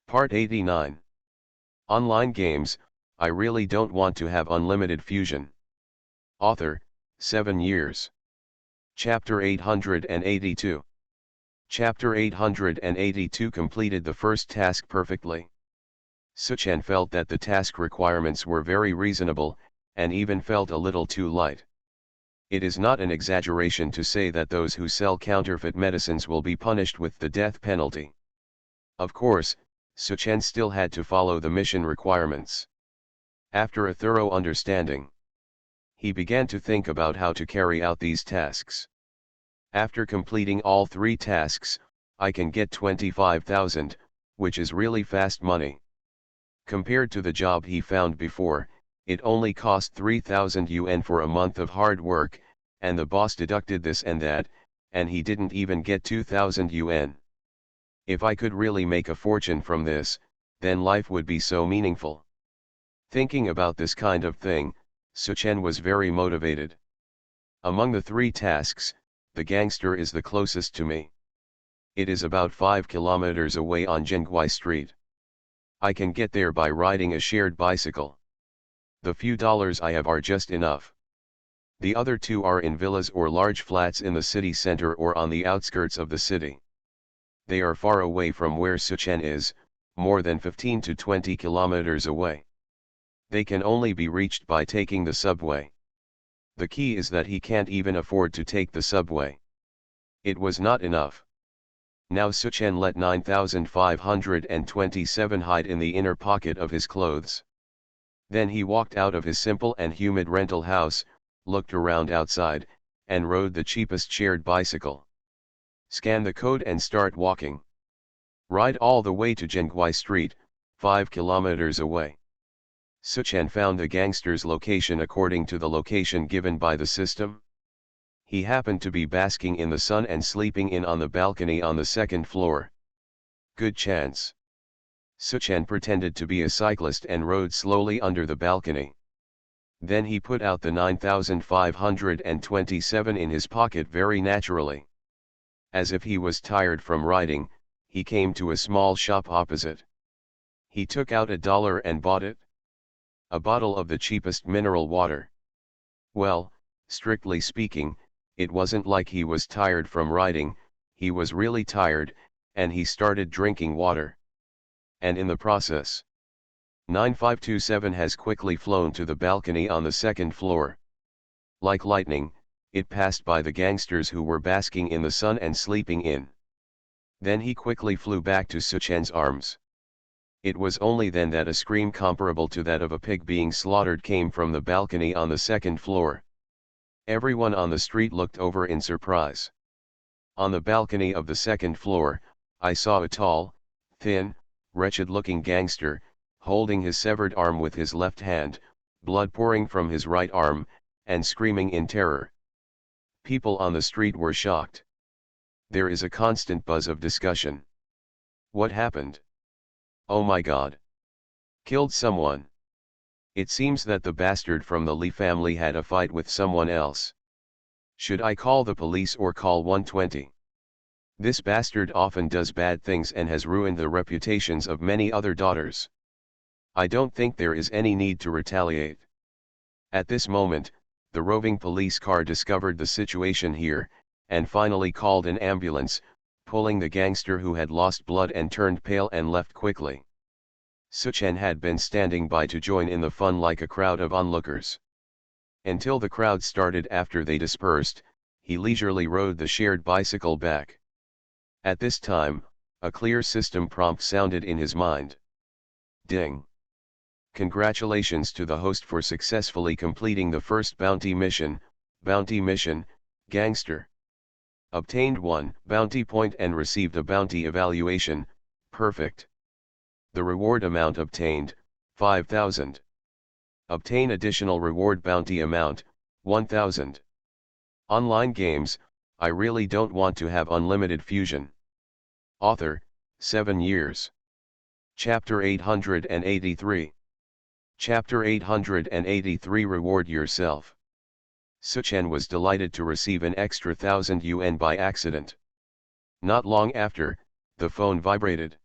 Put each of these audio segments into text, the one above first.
Part 89. Online games, I really don't want to have unlimited fusion. Author, 7 years. Chapter 882. Chapter 882 completed the first task perfectly. Suchan felt that the task requirements were very reasonable, and even felt a little too light. It is not an exaggeration to say that those who sell counterfeit medicines will be punished with the death penalty. Of course, Suchan still had to follow the mission requirements. After a thorough understanding, he began to think about how to carry out these tasks. After completing all 3 tasks, I can get 25,000, which is really fast money. Compared to the job he found before, it only cost 3,000 yuan for a month of hard work, and the boss deducted this and that, and he didn't even get 2,000 yuan. If I could really make a fortune from this, then life would be so meaningful. Thinking about this kind of thing, Suchan was very motivated. Among the 3 tasks, the gangster is the closest to me. It is about 5 kilometers away on Zhenguai Street. I can get there by riding a shared bicycle. The few dollars I have are just enough. The other 2 are in villas or large flats in the city center or on the outskirts of the city. They are far away from where Suchan is, more than 15 to 20 kilometers away. They can only be reached by taking the subway. The key is that he can't even afford to take the subway. It was not enough. Now Suchan let 9,527 hide in the inner pocket of his clothes. Then he walked out of his simple and humid rental house, looked around outside, and rode the cheapest shared bicycle. Scan the code and start walking. Ride all the way to Zhenguai Street, 5 kilometers away. Suchan found the gangster's location according to the location given by the system. He happened to be basking in the sun and sleeping in on the balcony on the 2nd floor. Good chance. Suchan pretended to be a cyclist and rode slowly under the balcony. Then he put out the 9,527 in his pocket very naturally. As if he was tired from riding, he came to a small shop opposite. He took out $1 and bought it. A bottle of the cheapest mineral water. Well, strictly speaking, it wasn't like he was tired from riding, he was really tired, and he started drinking water. And in the process, 9527 has quickly flown to the balcony on the 2nd floor. Like lightning, it passed by the gangsters who were basking in the sun and sleeping in. Then he quickly flew back to Suchan's arms. It was only then that a scream comparable to that of a pig being slaughtered came from the balcony on the 2nd floor. Everyone on the street looked over in surprise. On the balcony of the 2nd floor, I saw a tall, thin, wretched-looking gangster, holding his severed arm with his left hand, blood pouring from his right arm, and screaming in terror. People on the street were shocked. There is a constant buzz of discussion. What happened? Oh my God! Killed someone. It seems that the bastard from the Li family had a fight with someone else. Should I call the police or call 120? This bastard often does bad things and has ruined the reputations of many other daughters. I don't think there is any need to retaliate. At this moment, the roving police car discovered the situation here, and finally called an ambulance, pulling the gangster who had lost blood and turned pale and left quickly. Suchan had been standing by to join in the fun like a crowd of onlookers. Until the crowd started after they dispersed, he leisurely rode the shared bicycle back. At this time, a clear system prompt sounded in his mind. Ding! Congratulations to the host for successfully completing the first bounty mission, gangster. Obtained 1 bounty point and received a bounty evaluation, perfect. The reward amount obtained, 5,000. Obtain additional reward bounty amount, 1,000. Online games, I really don't want to have unlimited fusion. Author, 7 years. Chapter 883. Chapter 883 Reward Yourself. Suchan was delighted to receive an extra 1,000 yuan by accident. Not long after, the phone vibrated.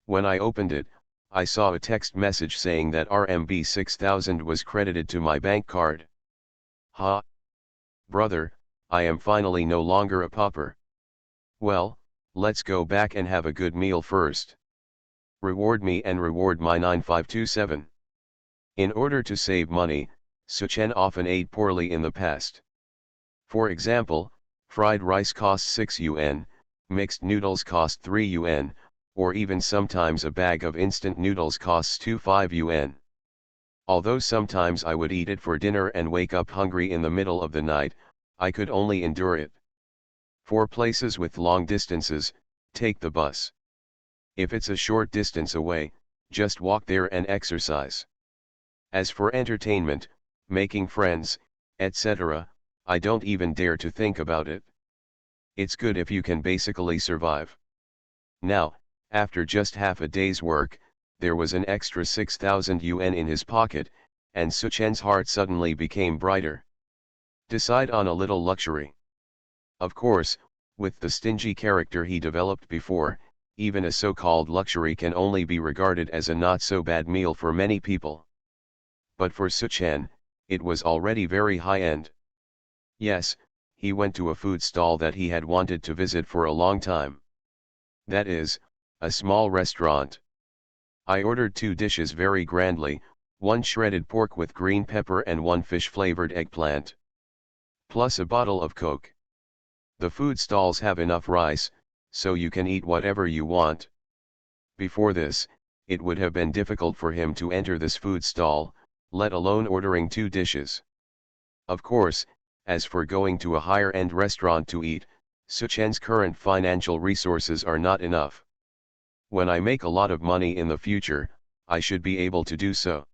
When I opened it, I saw a text message saying that RMB 6000 was credited to my bank card. Ha! Brother, I am finally no longer a pauper. Well, let's go back and have a good meal first. Reward me and reward my 9527. In order to save money, Suchen often ate poorly in the past. For example, fried rice costs 6 yuan, mixed noodles cost 3 yuan, or even sometimes a bag of instant noodles costs 25 yuan. Although sometimes I would eat it for dinner and wake up hungry in the middle of the night, I could only endure it. For places with long distances, take the bus. If it's a short distance away, just walk there and exercise. As for entertainment, making friends, etc., I don't even dare to think about it. It's good if you can basically survive. Now, after just half a day's work, there was an extra 6,000 yuan in his pocket, and Suchen's heart suddenly became brighter. Decide on a little luxury. Of course, with the stingy character he developed before, even a so-called luxury can only be regarded as a not-so-bad meal for many people. But for Suchen, it was already very high-end. Yes, he went to a food stall that he had wanted to visit for a long time. That is, a small restaurant. I ordered 2 dishes very grandly, 1 shredded pork with green pepper and 1 fish-flavored eggplant. Plus a bottle of Coke. The food stalls have enough rice, so you can eat whatever you want. Before this, it would have been difficult for him to enter this food stall, let alone ordering 2 dishes. Of course, as for going to a higher-end restaurant to eat, Suchen's current financial resources are not enough. When I make a lot of money in the future, I should be able to do so.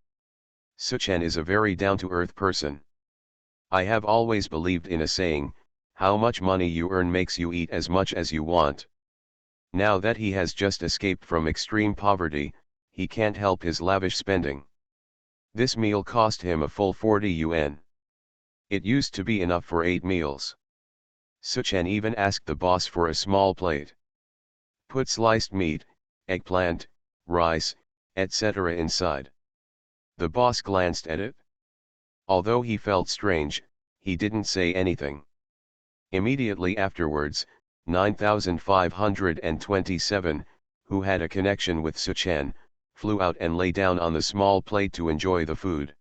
Suchen is a very down-to-earth person. I have always believed in a saying, how much money you earn makes you eat as much as you want. Now that he has just escaped from extreme poverty, he can't help his lavish spending. This meal cost him a full 40 yuan. It used to be enough for 8 meals. Suchen even asked the boss for a small plate. Put sliced meat, eggplant, rice, etc. inside. The boss glanced at it. Although he felt strange, he didn't say anything. Immediately afterwards, 9527, who had a connection with Suchen, flew out and lay down on the small plate to enjoy the food.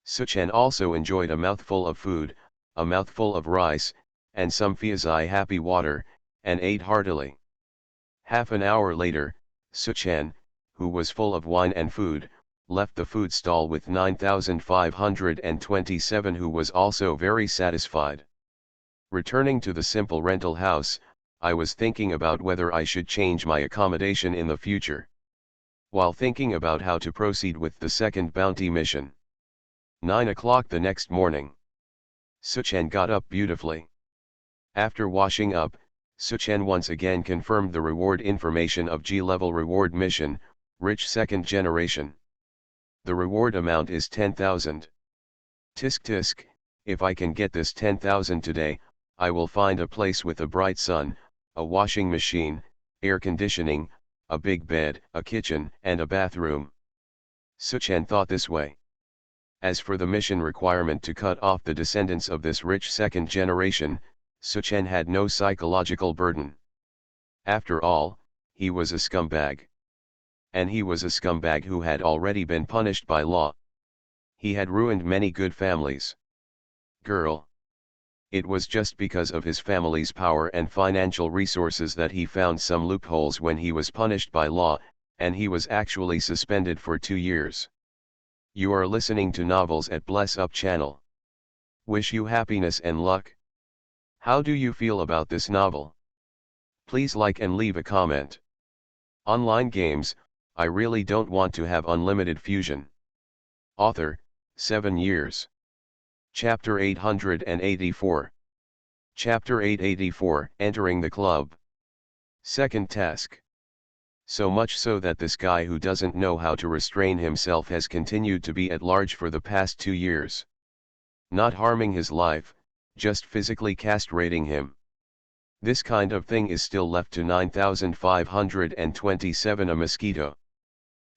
Suchen also enjoyed a mouthful of food, a mouthful of rice, and some Fiazai happy water, and ate heartily. Half an hour later, Suchen, who was full of wine and food, left the food stall with 9527, who was also very satisfied. Returning to the simple rental house, I was thinking about whether I should change my accommodation in the future. While thinking about how to proceed with the second bounty mission. 9 o'clock the next morning. Suchen got up beautifully. After washing up, Suchen once again confirmed the reward information of G-level reward mission, rich second generation. The reward amount is 10,000. Tisk tisk, if I can get this 10,000 today, I will find a place with a bright sun, a washing machine, air conditioning, a big bed, a kitchen, and a bathroom. Suchen thought this way. As for the mission requirement to cut off the descendants of this rich second generation, Suchen had no psychological burden. After all, he was a scumbag. And he was a scumbag who had already been punished by law. He had ruined many good families. Girl. It was just because of his family's power and financial resources that he found some loopholes when he was punished by law, and he was actually suspended for 2 years. You are listening to Novels at Bless Up channel. Wish you happiness and luck. How do you feel about this novel? Please like and leave a comment. Online games, I really don't want to have unlimited fusion. Author, 7 years. Chapter 884. Chapter 884, Entering the Club. Second task. So much so that this guy who doesn't know how to restrain himself has continued to be at large for the past 2 years. Not harming his life, just physically castrating him. This kind of thing is still left to 9527 a mosquito.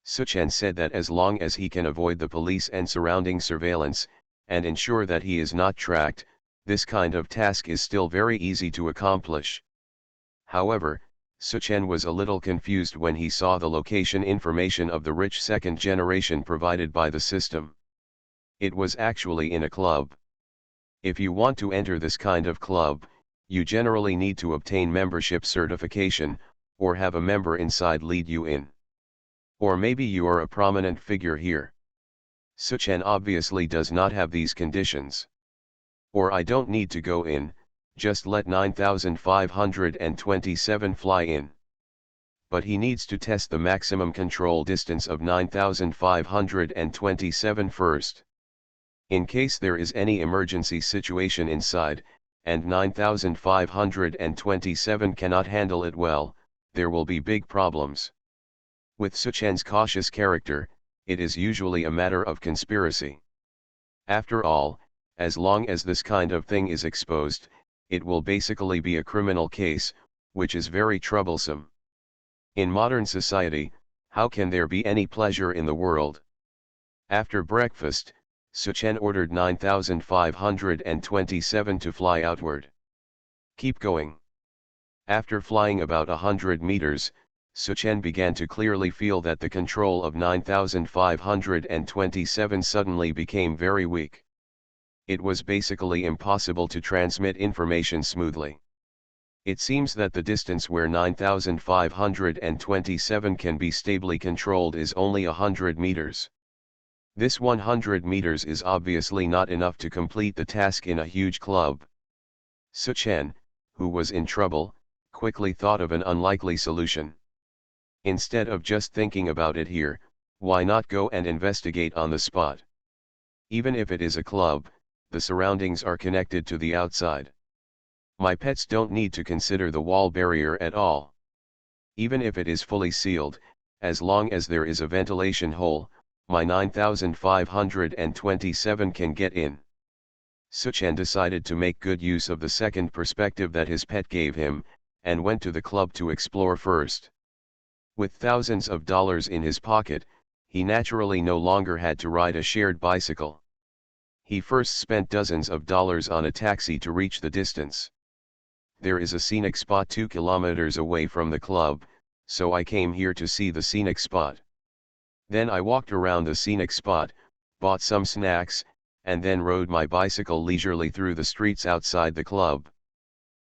Suchen said that as long as he can avoid the police and surrounding surveillance, and ensure that he is not tracked, this kind of task is still very easy to accomplish. However, Suchen was a little confused when he saw the location information of the rich second generation provided by the system. It was actually in a club. If you want to enter this kind of club, you generally need to obtain membership certification, or have a member inside lead you in. Or maybe you are a prominent figure here. Suchen obviously does not have these conditions. Or I don't need to go in, just let 9527 fly in. But he needs to test the maximum control distance of 9527 first. In case there is any emergency situation inside, and 9527 cannot handle it well, there will be big problems. With Suchen's cautious character, it is usually a matter of conspiracy. After all, as long as this kind of thing is exposed, it will basically be a criminal case, which is very troublesome. In modern society, how can there be any pleasure in the world? After breakfast, Suchen ordered 9527 to fly outward. Keep going. After flying about 100 meters, Suchen began to clearly feel that the control of 9527 suddenly became very weak. It was basically impossible to transmit information smoothly. It seems that the distance where 9527 can be stably controlled is only 100 meters. This 100 meters is obviously not enough to complete the task in a huge club. Suchen, who was in trouble, quickly thought of an unlikely solution. Instead of just thinking about it here, why not go and investigate on the spot? Even if it is a club, the surroundings are connected to the outside. My pets don't need to consider the wall barrier at all. Even if it is fully sealed, as long as there is a ventilation hole, my 9527 can get in. Suchen decided to make good use of the second perspective that his pet gave him, and went to the club to explore first. With thousands of dollars in his pocket, he naturally no longer had to ride a shared bicycle. He first spent dozens of dollars on a taxi to reach the distance. There is a scenic spot 2 kilometers away from the club, so I came here to see the scenic spot. Then I walked around the scenic spot, bought some snacks, and then rode my bicycle leisurely through the streets outside the club.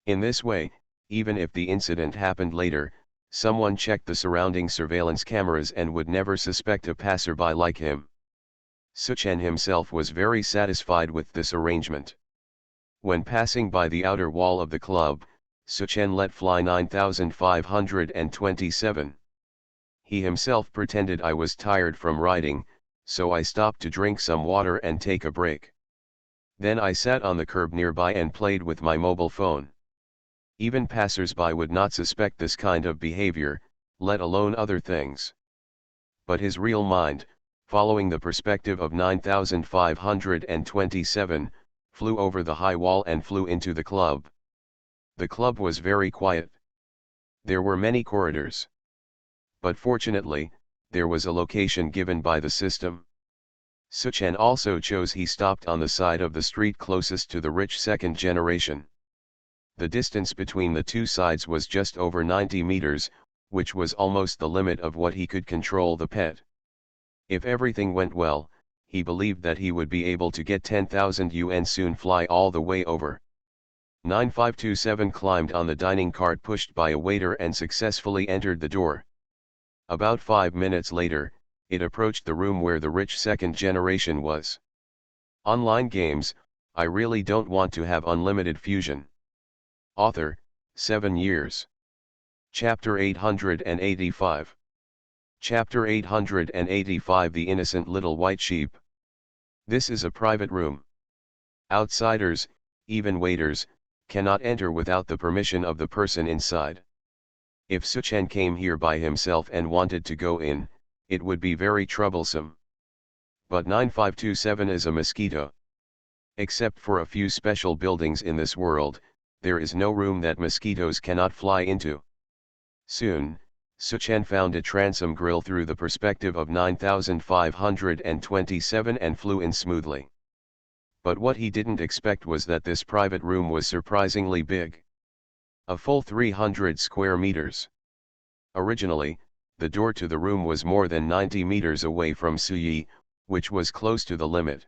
In this way, even if the incident happened later, someone checked the surrounding surveillance cameras and would never suspect a passerby like him. Suchen himself was very satisfied with this arrangement. When passing by the outer wall of the club, Suchen let fly 9527. He himself pretended I was tired from riding, so I stopped to drink some water and take a break. Then I sat on the curb nearby and played with my mobile phone. Even passers-by would not suspect this kind of behavior, let alone other things. But his real mind, following the perspective of 9527, flew over the high wall and flew into the club. The club was very quiet. There were many corridors. But fortunately, there was a location given by the system. Suchen also chose he stopped on the side of the street closest to the rich second generation. The distance between the two sides was just over 90 meters, which was almost the limit of what he could control the pet. If everything went well, he believed that he would be able to get 10,000 yuan soon fly all the way over. 9527 climbed on the dining cart pushed by a waiter and successfully entered the door. About 5 minutes later, it approached the room where the rich second generation was. Online games, I really don't want to have unlimited fusion. Author, 7 years. Chapter 885. Chapter 885 The Innocent Little White Sheep. This is a private room. Outsiders, even waiters, cannot enter without the permission of the person inside. If Suchen came here by himself and wanted to go in, it would be very troublesome. But 9527 is a mosquito. Except for a few special buildings in this world, there is no room that mosquitoes cannot fly into. Soon, Suchen found a transom grill through the perspective of 9527 and flew in smoothly. But what he didn't expect was that this private room was surprisingly big. A full 300 square meters. Originally, the door to the room was more than 90 meters away from Suyi, which was close to the limit.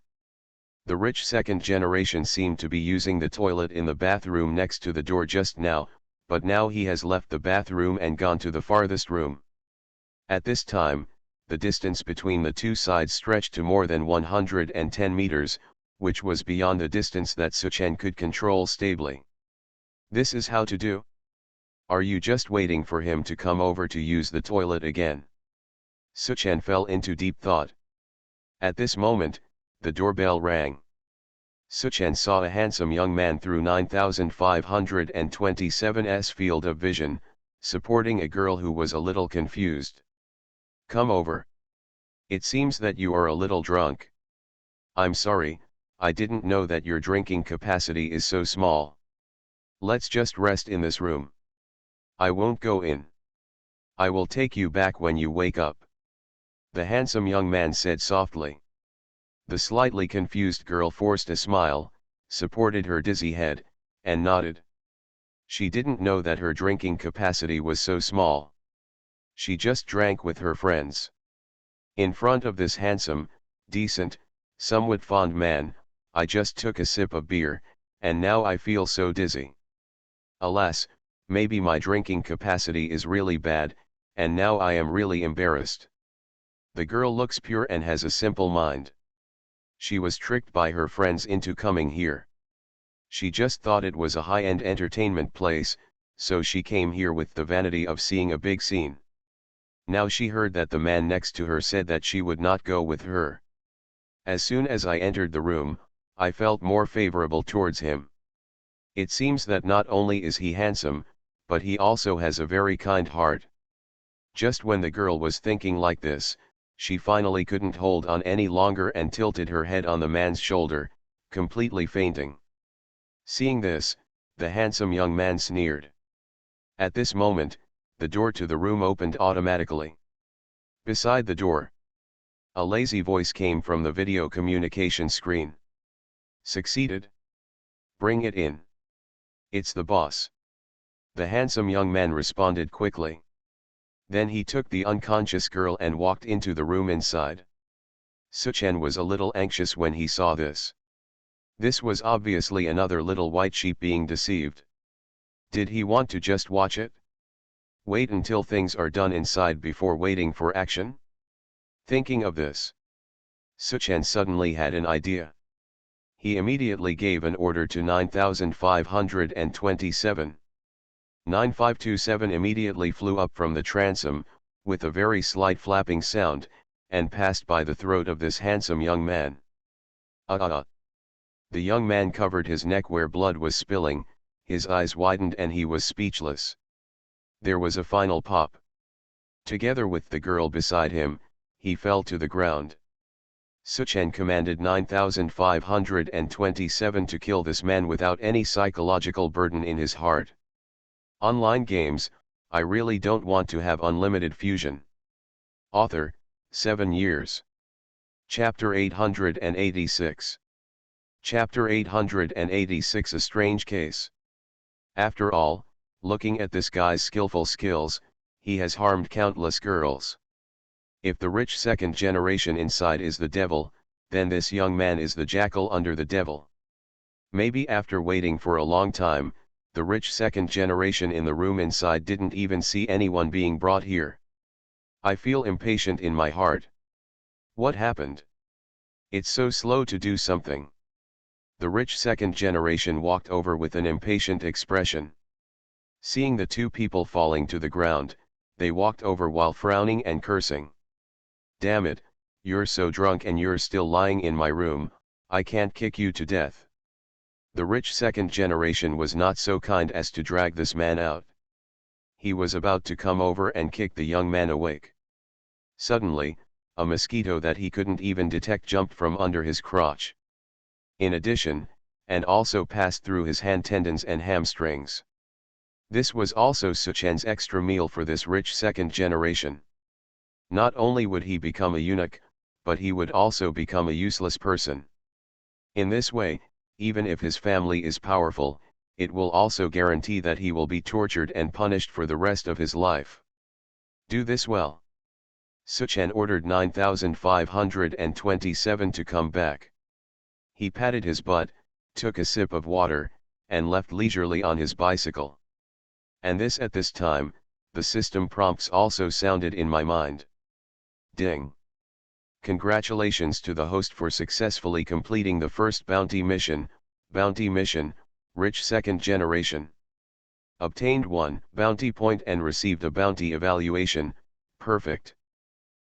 The rich second generation seemed to be using the toilet in the bathroom next to the door just now, but now he has left the bathroom and gone to the farthest room. At this time, the distance between the two sides stretched to more than 110 meters, which was beyond the distance that Suchen could control stably. This is how to do? Are you just waiting for him to come over to use the toilet again? Suchen fell into deep thought. At this moment, the doorbell rang. Suchen saw a handsome young man through 9527's field of vision, supporting a girl who was a little confused. Come over. It seems that you are a little drunk. I'm sorry, I didn't know that your drinking capacity is so small. Let's just rest in this room. I won't go in. I will take you back when you wake up. The handsome young man said softly. The slightly confused girl forced a smile, supported her dizzy head, and nodded. She didn't know that her drinking capacity was so small. She just drank with her friends. In front of this handsome, decent, somewhat fond man, I just took a sip of beer, and now I feel so dizzy. Alas, maybe my drinking capacity is really bad, and now I am really embarrassed. The girl looks pure and has a simple mind. She was tricked by her friends into coming here. She just thought it was a high-end entertainment place, so she came here with the vanity of seeing a big scene. Now she heard that the man next to her said that she would not go with her. As soon as I entered the room, I felt more favorable towards him. It seems that not only is he handsome, but he also has a very kind heart. Just when the girl was thinking like this, she finally couldn't hold on any longer and tilted her head on the man's shoulder, completely fainting. Seeing this, the handsome young man sneered. At this moment, the door to the room opened automatically. Beside the door, a lazy voice came from the video communication screen. Succeeded? Bring it in. It's the boss. The handsome young man responded quickly. Then he took the unconscious girl and walked into the room inside. Suchen was a little anxious when he saw this. This was obviously another little white sheep being deceived. Did he want to just watch it? Wait until things are done inside before waiting for action? Thinking of this, Suchen suddenly had an idea. He immediately gave an order to 9527. 9527 immediately flew up from the transom, with a very slight flapping sound, and passed by the throat of this handsome young man. The young man covered his neck where blood was spilling, his eyes widened and he was speechless. There was a final pop. Together with the girl beside him, he fell to the ground. Suchen commanded 9527 to kill this man without any psychological burden in his heart. Online games, I really don't want to have unlimited fusion. Author, 7 years. Chapter 886. Chapter 886 A Strange Case. After all, looking at this guy's skillful skills, he has harmed countless girls. If the rich second generation inside is the devil, then this young man is the jackal under the devil. Maybe after waiting for a long time, the rich second generation in the room inside didn't even see anyone being brought here. I feel impatient in my heart. What happened? It's so slow to do something. The rich second generation walked over with an impatient expression. Seeing the two people falling to the ground, they walked over while frowning and cursing. Damn it, you're so drunk and you're still lying in my room, I can't kick you to death. The rich second generation was not so kind as to drag this man out. He was about to come over and kick the young man awake. Suddenly, a mosquito that he couldn't even detect jumped from under his crotch. In addition, and also passed through his hand tendons and hamstrings. This was also Suchen's extra meal for this rich second generation. Not only would he become a eunuch, but he would also become a useless person. In this way, even if his family is powerful, it will also guarantee that he will be tortured and punished for the rest of his life. Do this well. Suchen ordered 9527 to come back. He patted his butt, took a sip of water, and left leisurely on his bicycle. And at this time, the system prompts also sounded in my mind. Ding! Congratulations to the host for successfully completing the first bounty mission, Rich Second Generation. Obtained 1 bounty point and received a bounty evaluation, perfect.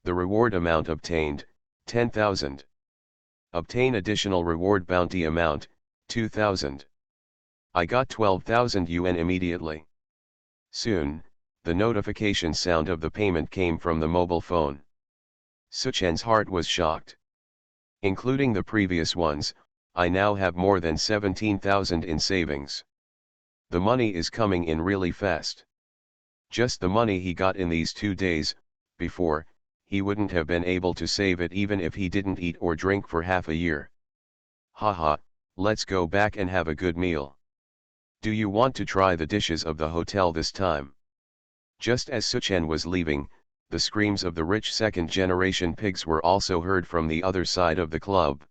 The reward amount obtained, 10,000. Obtain additional reward bounty amount, 2,000. I got 12,000 yuan immediately. Soon, the notification sound of the payment came from the mobile phone. Suchen's heart was shocked. Including the previous ones, I now have more than 17,000 in savings. The money is coming in really fast. Just the money he got in these 2 days, before, he wouldn't have been able to save it even if he didn't eat or drink for half a year. Haha, let's go back and have a good meal. Do you want to try the dishes of the hotel this time? Just as Suchen was leaving, the screams of the rich second-generation pigs were also heard from the other side of the club.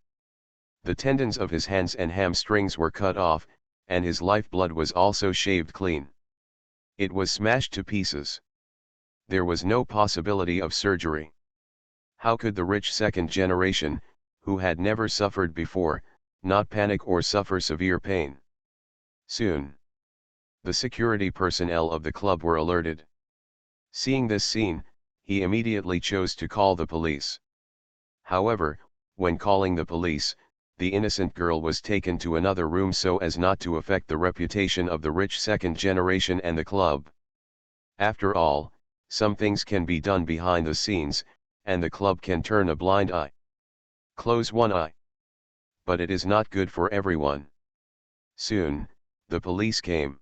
The tendons of his hands and hamstrings were cut off, and his lifeblood was also shaved clean. It was smashed to pieces. There was no possibility of surgery. How could the rich second generation, who had never suffered before, not panic or suffer severe pain? Soon, the security personnel of the club were alerted. Seeing this scene, he immediately chose to call the police. However, when calling the police, the innocent girl was taken to another room so as not to affect the reputation of the rich second generation and the club. After all, some things can be done behind the scenes, and the club can turn a blind eye. Close one eye. But it is not good for everyone. Soon, the police came.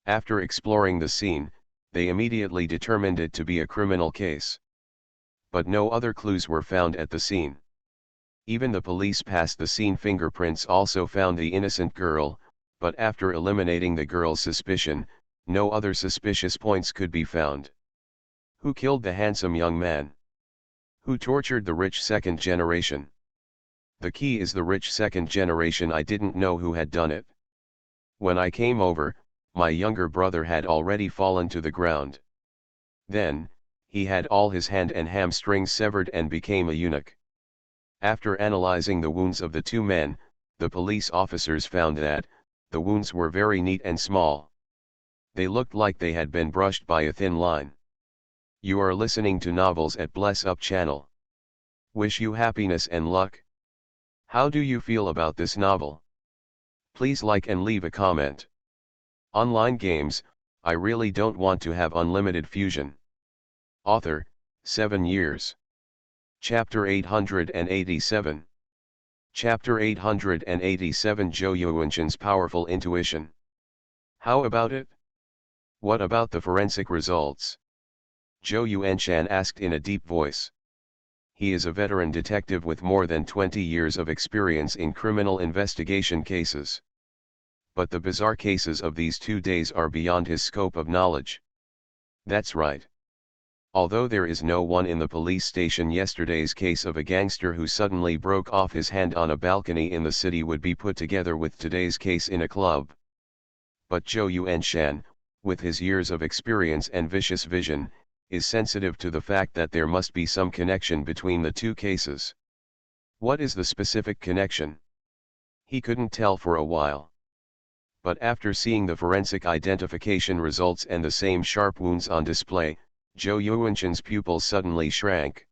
After exploring the scene, they immediately determined it to be a criminal case. But no other clues were found at the scene. Even the police past the scene fingerprints also found the innocent girl, but after eliminating the girl's suspicion, no other suspicious points could be found. Who killed the handsome young man? Who tortured the rich second generation? The key is the rich second generation. I didn't know who had done it. When I came over, my younger brother had already fallen to the ground. Then, he had all his hand and hamstrings severed and became a eunuch. After analyzing the wounds of the 2 men, the police officers found that, the wounds were very neat and small. They looked like they had been brushed by a thin line. You are listening to Novels at Bless Up channel. Wish you happiness and luck. How do you feel about this novel? Please like and leave a comment. Online games, I really don't want to have unlimited fusion. Author, 7 years. Chapter 887. Chapter 887 Zhou Yuanshan's powerful intuition. How about it? What about the forensic results? Zhou Yuanshan asked in a deep voice. He is a veteran detective with more than 20 years of experience in criminal investigation cases. But the bizarre cases of these 2 days are beyond his scope of knowledge. That's right. Although there is no one in the police station, yesterday's case of a gangster who suddenly broke off his hand on a balcony in the city would be put together with today's case in a club. But Zhou Yuanshan, with his years of experience and vicious vision, is sensitive to the fact that there must be some connection between the 2 cases. What is the specific connection? He couldn't tell for a while. But after seeing the forensic identification results and the same sharp wounds on display, Zhou Yuanshan's pupils suddenly shrank.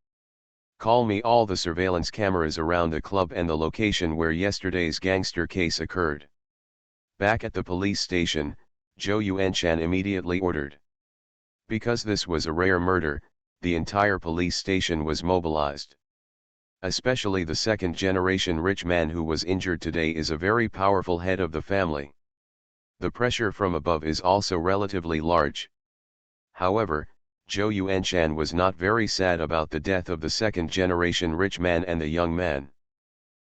Call me all the surveillance cameras around the club and the location where yesterday's gangster case occurred. Back at the police station, Zhou Yuanshan immediately ordered. Because this was a rare murder, the entire police station was mobilized. Especially the second-generation rich man who was injured today is a very powerful head of the family. The pressure from above is also relatively large. However, Zhou Yuanshan was not very sad about the death of the second-generation rich man and the young man.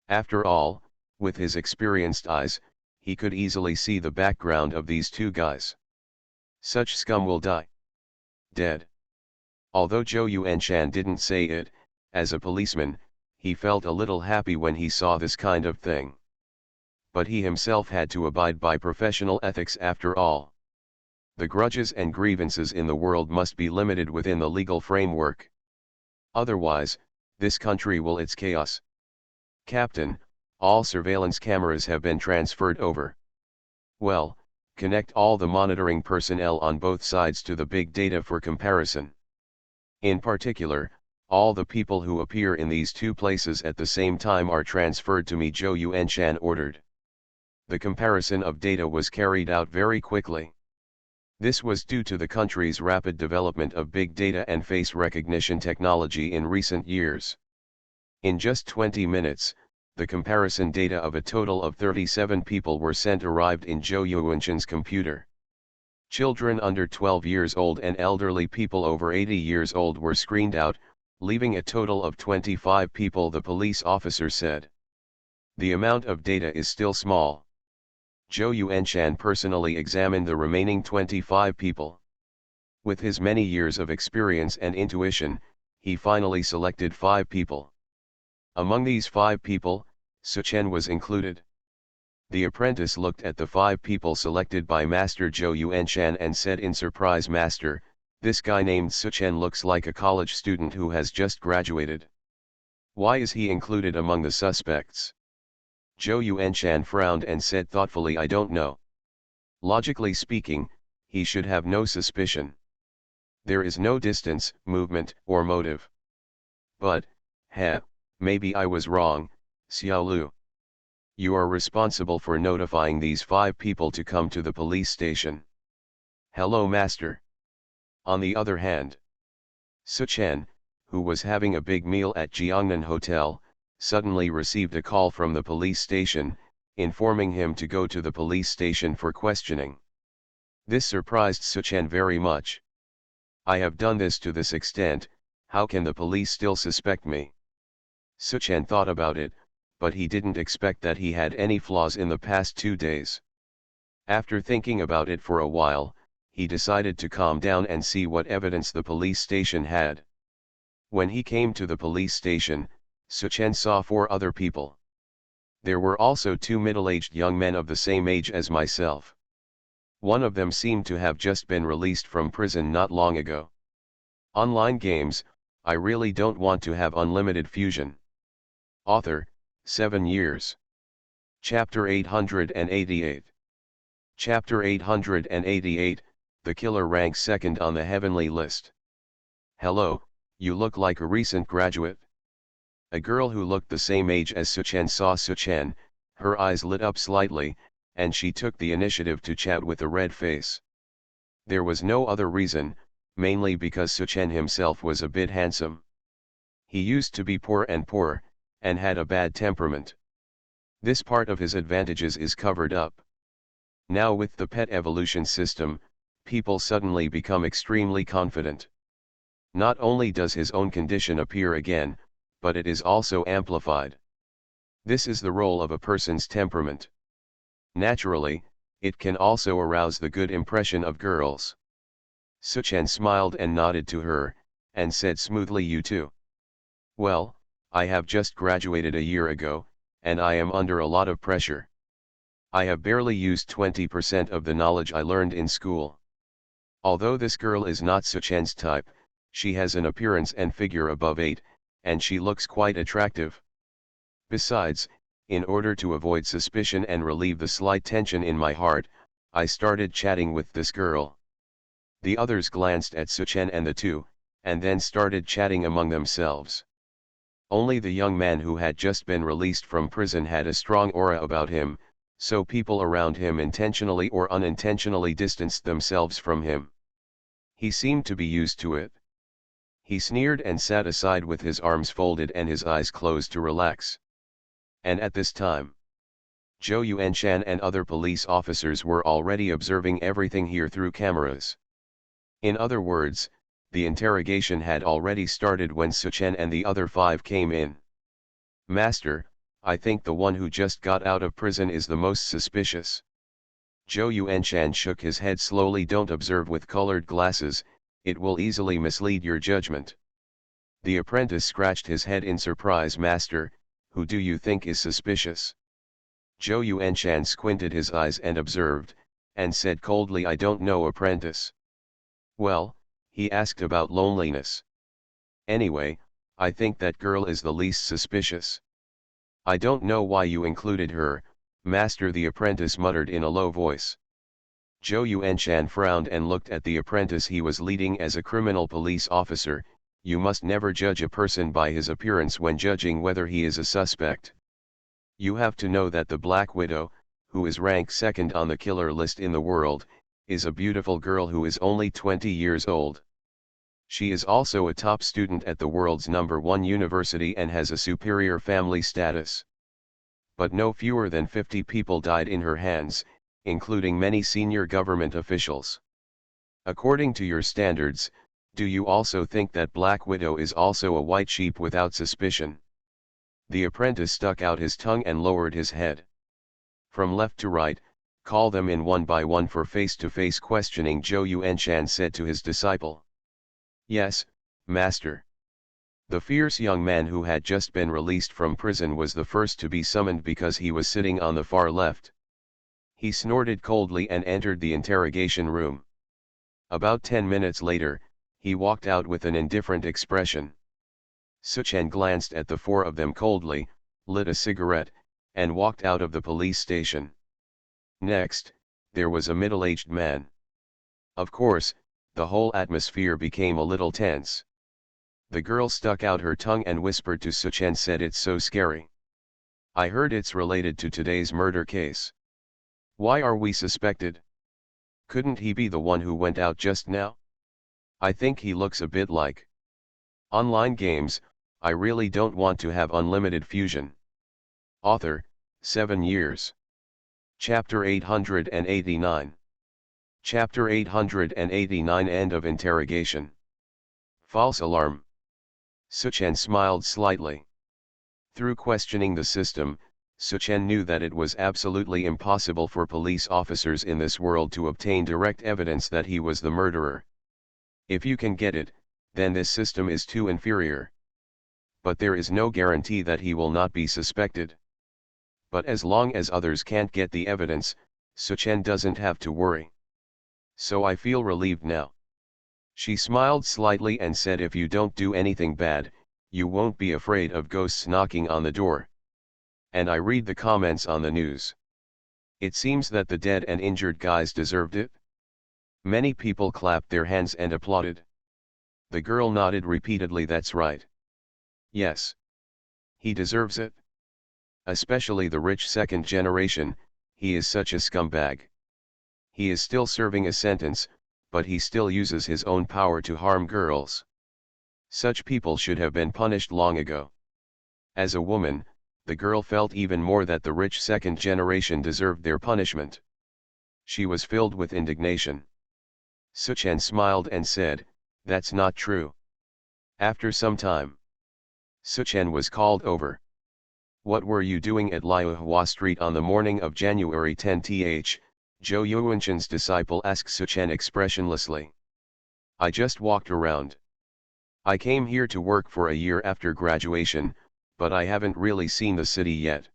After all, with his experienced eyes, he could easily see the background of these two guys. Such scum will die dead. Although Zhou Yuanshan didn't say it, as a policeman, he felt a little happy when he saw this kind of thing. But he himself had to abide by professional ethics after all. The grudges and grievances in the world must be limited within the legal framework. Otherwise, this country will its chaos. Captain, all surveillance cameras have been transferred over. Well, connect all the monitoring personnel on both sides to the big data for comparison. In particular, all the people who appear in these two places at the same time are transferred to me, Zhou Yuanshan ordered. The comparison of data was carried out very quickly. This was due to the country's rapid development of big data and face recognition technology in recent years. In just 20 minutes, the comparison data of a total of 37 people were arrived in Zhou Yuanshan's computer. Children under 12 years old and elderly people over 80 years old were screened out, leaving a total of 25 people, the police officer said. The amount of data is still small. Zhou Yuanshan personally examined the remaining 25 people. With his many years of experience and intuition, he finally selected 5 people. Among these 5 people, Suchen was included. The apprentice looked at the 5 people selected by Master Zhou Yuanshan and said in surprise, "Master, this guy named Suchen looks like a college student who has just graduated. Why is he included among the suspects?" Zhou Yuanshan frowned and said thoughtfully, "I don't know. Logically speaking, he should have no suspicion. There is no distance, movement, or motive. But, maybe I was wrong, Xiaolu. You are responsible for notifying these 5 people to come to the police station." "Hello, Master." On the other hand, Suchen, who was having a big meal at Jiangnan Hotel, suddenly received a call from the police station, informing him to go to the police station for questioning. This surprised Suchen very much. "I have done this to this extent, how can the police still suspect me?" Suchen thought about it, but he didn't expect that he had any flaws in the past 2 days. After thinking about it for a while, he decided to calm down and see what evidence the police station had. When he came to the police station, Suchen saw 4 other people. There were also 2 middle-aged young men of the same age as myself. One of them seemed to have just been released from prison not long ago. Online games, I really don't want to have unlimited fusion. Author, 7 years. Chapter 888. Chapter 888, The Killer ranks second on the heavenly list. "Hello, you look like a recent graduate." A girl who looked the same age as Suchen saw Suchen, her eyes lit up slightly, and she took the initiative to chat with a red face. There was no other reason, mainly because Suchen himself was a bit handsome. He used to be poor, and had a bad temperament. This part of his advantages is covered up. Now with the pet evolution system, people suddenly become extremely confident. Not only does his own condition appear again, but it is also amplified. This is the role of a person's temperament. Naturally, it can also arouse the good impression of girls. Suchen smiled and nodded to her, and said smoothly, "You too." "Well, I have just graduated a year ago, and I am under a lot of pressure. I have barely used 20% of the knowledge I learned in school." Although this girl is not Suchen's type, she has an appearance and figure above 8, and she looks quite attractive. Besides, in order to avoid suspicion and relieve the slight tension in my heart, I started chatting with this girl. The others glanced at Suchen and the 2, and then started chatting among themselves. Only the young man who had just been released from prison had a strong aura about him, so people around him intentionally or unintentionally distanced themselves from him. He seemed to be used to it. He sneered and sat aside with his arms folded and his eyes closed to relax. And at this time, Zhou Yuanshan and other police officers were already observing everything here through cameras. In other words, the interrogation had already started when Suchen and the other 5 came in. "Master, I think the one who just got out of prison is the most suspicious." Zhou Yuanshan shook his head slowly. "Don't observe with colored glasses, it will easily mislead your judgment." The apprentice scratched his head in surprise. "Master, who do you think is suspicious?" Zhou Yuanshan squinted his eyes and observed, and said coldly, "I don't know, apprentice." "Well," he asked, "about loneliness." "Anyway, I think that girl is the least suspicious." "I don't know why you included her, master," the apprentice muttered in a low voice. Zhou Yuanshan frowned and looked at the apprentice he was leading. "As a criminal police officer, you must never judge a person by his appearance when judging whether he is a suspect. You have to know that the Black Widow, who is ranked second on the killer list in the world, is a beautiful girl who is only 20 years old. She is also a top student at the world's #1 university and has a superior family status. But no fewer than 50 people died in her hands, including many senior government officials. According to your standards, do you also think that Black Widow is also a white sheep without suspicion?" The apprentice stuck out his tongue and lowered his head. "From left to right, call them in one by one for face-to-face questioning," Zhou Yuanshan said to his disciple. "Yes, master." The fierce young man who had just been released from prison was the first to be summoned because he was sitting on the far left. He snorted coldly and entered the interrogation room. About 10 minutes later, he walked out with an indifferent expression. Suchen glanced at the 4 of them coldly, lit a cigarette, and walked out of the police station. Next, there was a middle-aged man. Of course, the whole atmosphere became a little tense. The girl stuck out her tongue and whispered to Suchen, said, "It's so scary. I heard it's related to today's murder case. Why are we suspected? Couldn't he be the one who went out just now? I think he looks a bit like online games. I really don't want to have unlimited fusion." Author, 7 years. Chapter 889. Chapter 889. End of interrogation. False alarm. Suchen smiled slightly. Through questioning the system, Suchen knew that it was absolutely impossible for police officers in this world to obtain direct evidence that he was the murderer. If you can get it, then this system is too inferior. But there is no guarantee that he will not be suspected. But as long as others can't get the evidence, Suchen doesn't have to worry. "So I feel relieved now." She smiled slightly and said, "If you don't do anything bad, you won't be afraid of ghosts knocking on the door. And I read the comments on the news. It seems that the dead and injured guys deserved it." Many people clapped their hands and applauded. The girl nodded repeatedly. "That's right. Yes. He deserves it. Especially the rich second generation, he is such a scumbag. He is still serving a sentence, but he still uses his own power to harm girls. Such people should have been punished long ago." As a woman, the girl felt even more that the rich second generation deserved their punishment. She was filled with indignation. Suchen smiled and said, "That's not true." After some time, Suchen was called over. "What were you doing at Liuhua Street on the morning of January 10th? Zhou Yuanshan's disciple asked Suchen expressionlessly. "I just walked around. I came here to work for a year after graduation, but I haven't really seen the city yet.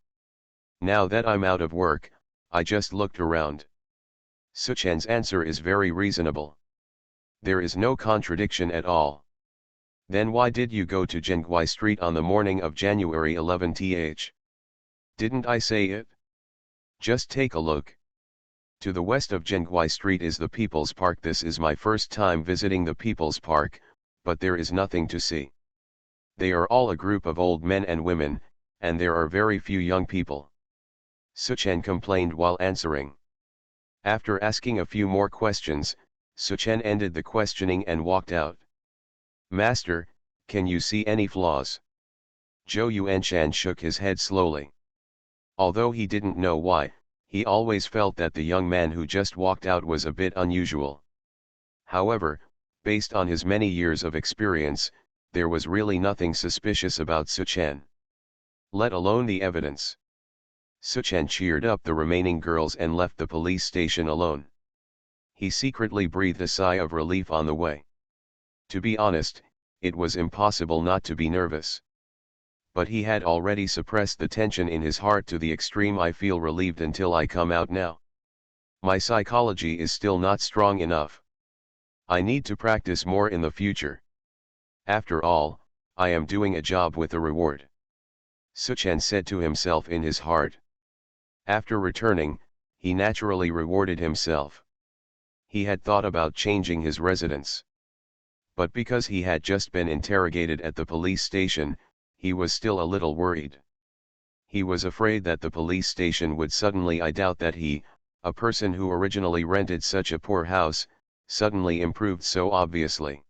Now that I'm out of work, I just looked around." Suchen's answer is very reasonable. There is no contradiction at all. Then why did you go to Zhenguai Street on the morning of January 11th? Didn't I say it? Just take a look. To the west of Zhenguai Street is the People's Park. This is my first time visiting the People's Park, but there is nothing to see. They are all a group of old men and women, and there are very few young people." Suchen complained while answering. After asking a few more questions, Suchen ended the questioning and walked out. "Master, Can you see any flaws? Zhou Yuanshan shook his head slowly. Although he didn't know why, he always felt that the young man who just walked out was a bit unusual. However, based on his many years of experience, there was really nothing suspicious about Suchen. Let alone the evidence. Suchen cheered up the remaining girls and left the police station alone. He secretly breathed a sigh of relief on the way. To be honest, it was impossible not to be nervous. But he had already suppressed the tension in his heart to the extreme. I feel relieved until I come out now. My psychology is still not strong enough. I need to practice more in the future. After all, I am doing a job with a reward. Suchen said to himself in his heart. After returning, he naturally rewarded himself. He had thought about changing his residence. But because he had just been interrogated at the police station, he was still a little worried. He was afraid that the police station would suddenly doubt that he, a person who originally rented such a poor house, suddenly improved so obviously.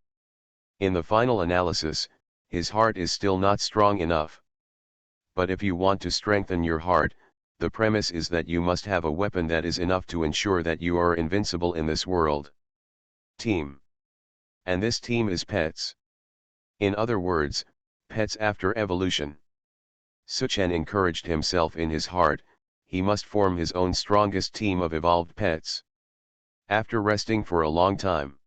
In the final analysis, his heart is still not strong enough. But if you want to strengthen your heart, the premise is that you must have a weapon that is enough to ensure that you are invincible in this world. Team. And this team is pets. In other words, pets after evolution. Suchen encouraged himself in his heart, he must form his own strongest team of evolved pets. After resting for a long time,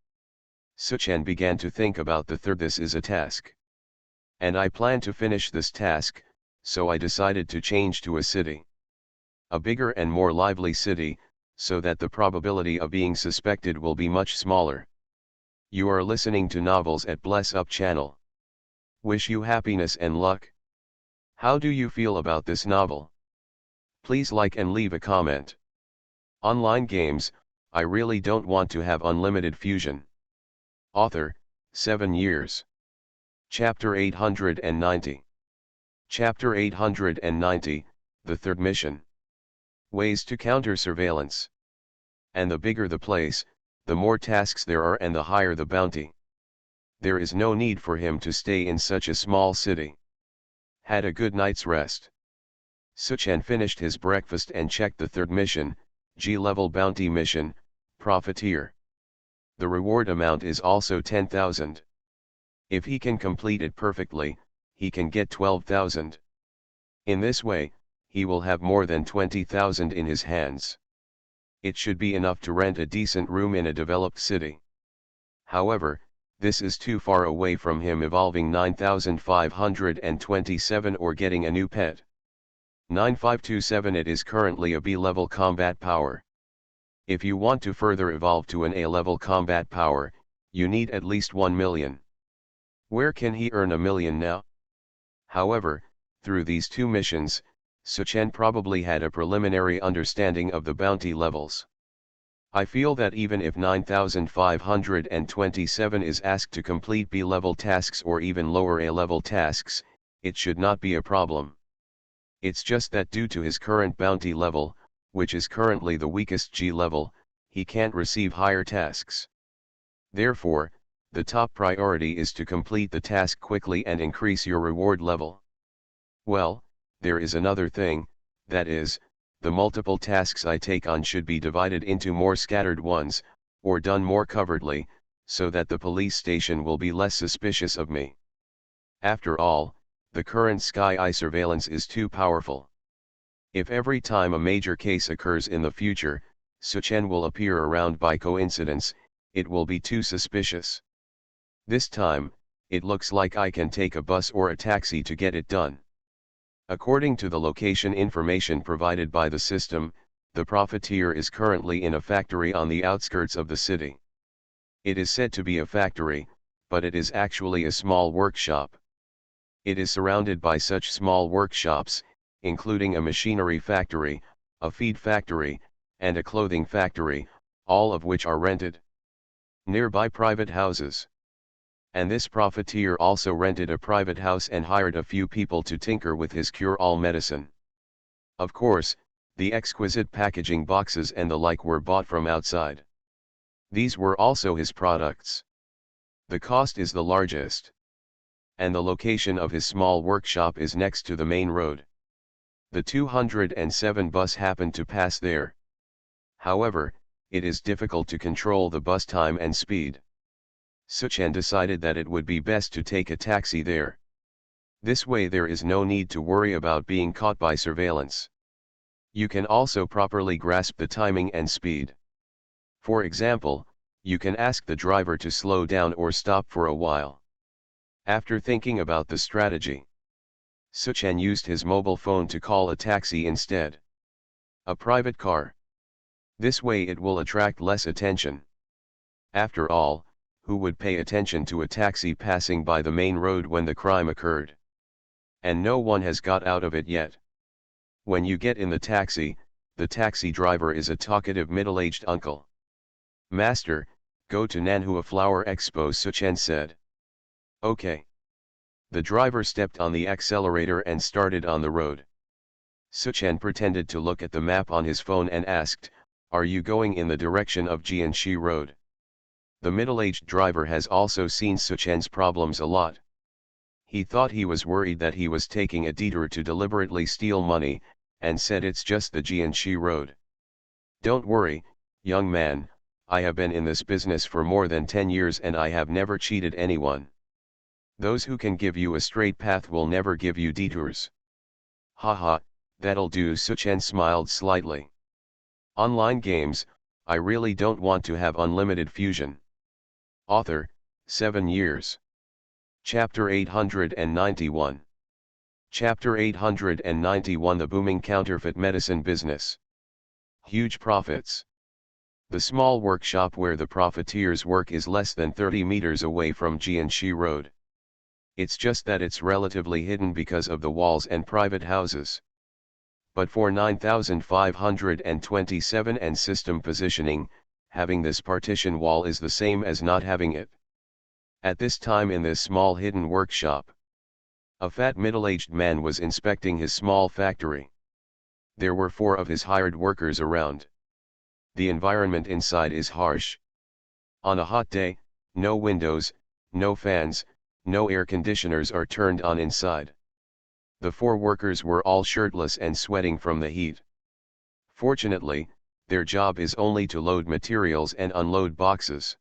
Suchen began to think about the third. This is a task. And I plan to finish this task, so I decided to change to a city. A bigger and more lively city, so that the probability of being suspected will be much smaller. You are listening to Novels at Bless Up channel. Wish you happiness and luck. How do you feel about this novel? Please like and leave a comment. Online games, I really don't want to have unlimited fusion. Author, 7 years. Chapter 890. Chapter 890, The Third Mission. Ways to counter surveillance. And the bigger the place, the more tasks there are and the higher the bounty. There is no need for him to stay in such a small city. Had a good night's rest. Suchen finished his breakfast and checked the third mission, G-level bounty mission, Profiteer. The reward amount is also 10,000. If he can complete it perfectly, he can get 12,000. In this way, he will have more than 20,000 in his hands. It should be enough to rent a decent room in a developed city. However, this is too far away from him evolving 9527 or getting a new pet. 9527. It is currently a B-level combat power. If you want to further evolve to an A-level combat power, you need at least 1 million. Where can he earn 1 million now? However, through these two missions, Suchen probably had a preliminary understanding of the bounty levels. I feel that even if 9527 is asked to complete B-level tasks or even lower A-level tasks, it should not be a problem. It's just that due to his current bounty level, which is currently the weakest G-level, he can't receive higher tasks. Therefore, the top priority is to complete the task quickly and increase your reward level. Well, there is another thing, that is, the multiple tasks I take on should be divided into more scattered ones, or done more covertly, so that the police station will be less suspicious of me. After all, the current Sky Eye surveillance is too powerful. If every time a major case occurs in the future, Suchen will appear around by coincidence, it will be too suspicious. This time, it looks like I can take a bus or a taxi to get it done. According to the location information provided by the system, the profiteer is currently in a factory on the outskirts of the city. It is said to be a factory, but it is actually a small workshop. It is surrounded by such small workshops, including a machinery factory, a feed factory, and a clothing factory, all of which are rented. Nearby private houses. And this profiteer also rented a private house and hired a few people to tinker with his cure-all medicine. Of course, the exquisite packaging boxes and the like were bought from outside. These were also his products. The cost is the largest. and the location of his small workshop is next to the main road. The 207 bus happened to pass there. However, it is difficult to control the bus time and speed. Suchan decided that it would be best to take a taxi there. This way there is no need to worry about being caught by surveillance. You can also properly grasp the timing and speed. For example, you can ask the driver to slow down or stop for a while. After thinking about the strategy, Suchan used his mobile phone to call a taxi instead. A private car. This way it will attract less attention. After all, who would pay attention to a taxi passing by the main road when the crime occurred? And no one has got out of it yet. When you get in the taxi driver is a talkative middle-aged uncle. "Master, go to Nanhua Flower Expo," Suchan said. "Okay." The driver stepped on the accelerator and started on the road. Suchan pretended to look at the map on his phone and asked, "Are you going in the direction of Jianxi Road?" The middle-aged driver has also seen Suchan's problems a lot. He thought he was worried that he was taking a detour to deliberately steal money, and said, "It's just the Jianxi Road." "Don't worry, young man, I have been in this business for more than 10 years and I have never cheated anyone. Those who can give you a straight path will never give you detours." "Haha, that'll do." Suchan smiled slightly. "Online games, I really don't want to have unlimited fusion." Author, 7 years. Chapter 891. Chapter 891. The booming counterfeit medicine business. Huge profits. The small workshop where the profiteers work is less than 30 meters away from Jianxi Road. It's just that it's relatively hidden because of the walls and private houses. But for 9527 and system positioning, having this partition wall is the same as not having it. At this time in this small hidden workshop, a fat middle-aged man was inspecting his small factory. There were 4 of his hired workers around. The environment inside is harsh. On a hot day, no windows, no fans, no air conditioners are turned on inside. The 4 workers were all shirtless and sweating from the heat. Fortunately, their job is only to load materials and unload boxes.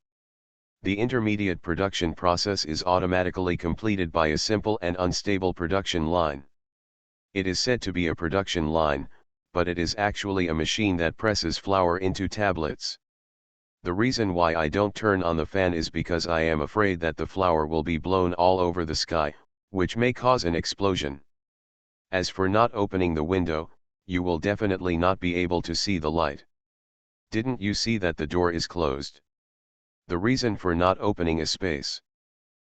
The intermediate production process is automatically completed by a simple and unstable production line. It is said to be a production line, but it is actually a machine that presses flour into tablets. The reason why I don't turn on the fan is because I am afraid that the flour will be blown all over the sky, which may cause an explosion. As for not opening the window, you will definitely not be able to see the light. Didn't you see that the door is closed? The reason for not opening is space.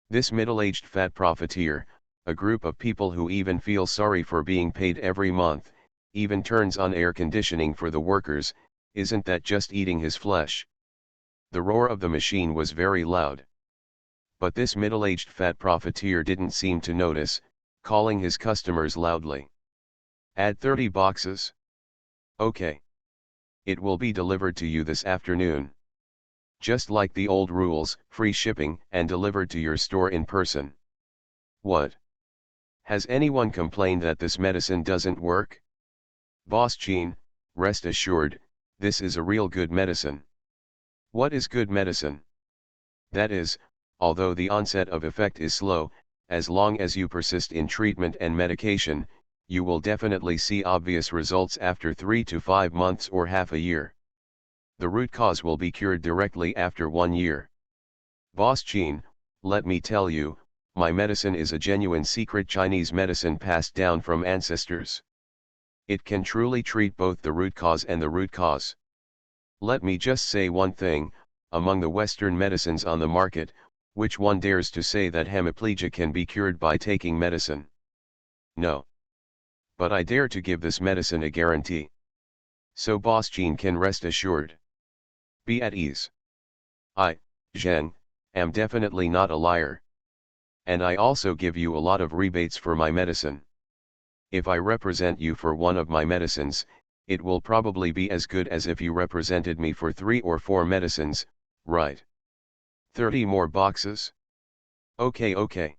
This middle-aged fat profiteer, a group of people who even feel sorry for being paid every month, even turns on air conditioning for the workers. Isn't that just eating his flesh? The roar of the machine was very loud. But this middle-aged fat profiteer didn't seem to notice, calling his customers loudly. "Add 30 boxes. Okay. It will be delivered to you this afternoon. Just like the old rules, free shipping and delivered to your store in person." "What? Has anyone complained that this medicine doesn't work?" "Boss Jean, rest assured, this is a real good medicine." "What is good medicine?" "That is, although the onset of effect is slow, as long as you persist in treatment and medication, you will definitely see obvious results after 3 to 5 months or half a year. The root cause will be cured directly after 1 year." "Boss Jean, let me tell you, my medicine is a genuine secret Chinese medicine passed down from ancestors. It can truly treat both the root cause and the root cause. Let me just say one thing, among the Western medicines on the market, which one dares to say that hemiplegia can be cured by taking medicine? No. But I dare to give this medicine a guarantee. So Boss Jean can rest assured. Be at ease. I, Zheng, am definitely not a liar. And I also give you a lot of rebates for my medicine. If I represent you for one of my medicines, it will probably be as good as if you represented me for 3 or 4 medicines, right? 30 more boxes? Okay.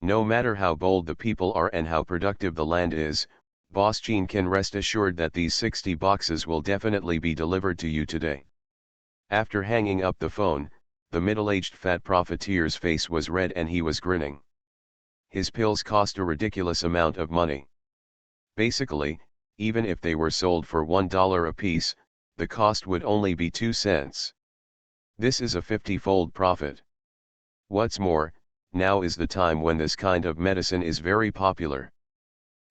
No matter how bold the people are and how productive the land is, Boss Gene can rest assured that these 60 boxes will definitely be delivered to you today. After hanging up the phone, the middle-aged fat profiteer's face was red and he was grinning. His pills cost a ridiculous amount of money. Basically, even if they were sold for $1 a piece, the cost would only be 2 cents. This is a 50-fold profit. What's more, now is the time when this kind of medicine is very popular.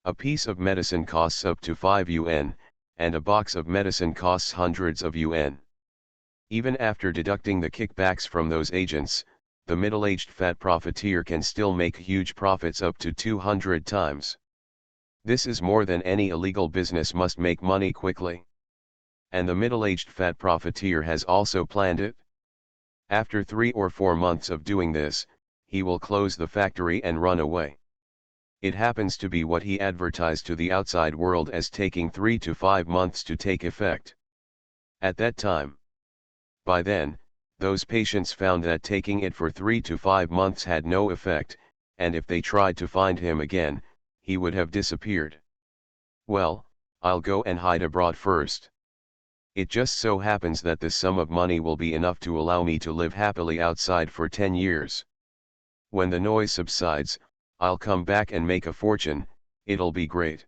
A piece of medicine costs up to 5 yuan, and a box of medicine costs hundreds of yuan. Even after deducting the kickbacks from those agents, the middle-aged fat profiteer can still make huge profits up to 200 times. This is more than any illegal business must make money quickly. And the middle-aged fat profiteer has also planned it. After 3 or 4 months of doing this, he will close the factory and run away. It happens to be what he advertised to the outside world as taking 3 to 5 months to take effect. At that time. By then, those patients found that taking it for 3 to 5 months had no effect, and if they tried to find him again, he would have disappeared. Well, I'll go and hide abroad first. It just so happens that this sum of money will be enough to allow me to live happily outside for 10 years. When the noise subsides, I'll come back and make a fortune, it'll be great.